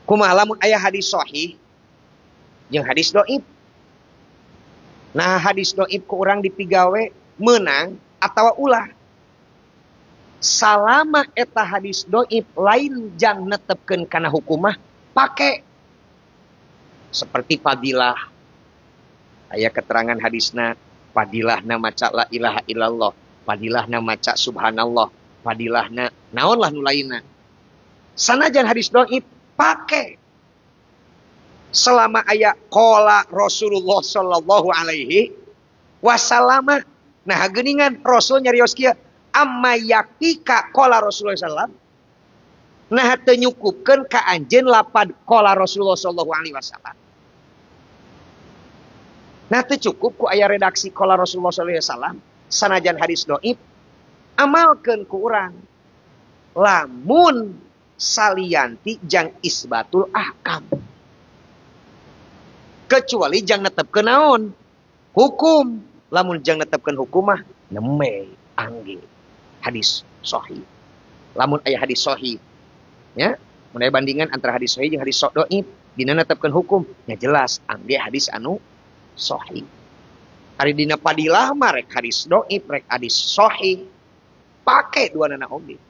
Kumaha lamun aya hadis sahih jeung hadis dhaif. Nah hadis dhaif ku urang dipigawe menang atawa ulah. Salama eta hadis dhaif lain jang netepkeun kana hukumah pake. Seperti fadilah. Aya keterangan hadisna fadilahna maca la ilaha illallah, fadilahna maca subhanallah, fadilahna naon lah nu lainna. Sanajan hadis dhaif pake. Selama aya qala Rasulullah sallallahu alaihi wasallam. Nah geuningan Rasul nyarios kieu amma yakika qala Rasulullah sallallahu. Nah teu nyukupkeun ka anjeun lapad qala Rasulullah sallallahu alaihi wasallam. Nah teu cukup ku aya redaksi qala Rasulullah sallallahu alaihi wasallam sanajan hadis dhaif amalkeun ku urang. Lamun salianti jang isbatul ahkam. Kecuali jang netepkeun naon? Hukum. Lamun jang netepkeun hukum mah neme angge hadis sahih. Lamun aya hadis sahih ya, mun aya bandingan antara hadis sahih jeung hadis dhaif dina netepkeun hukum, nya jelas angge hadis anu sahih. Ari dina padilah mah rek hadis dhaif rek hadis sahih pake duanana oge.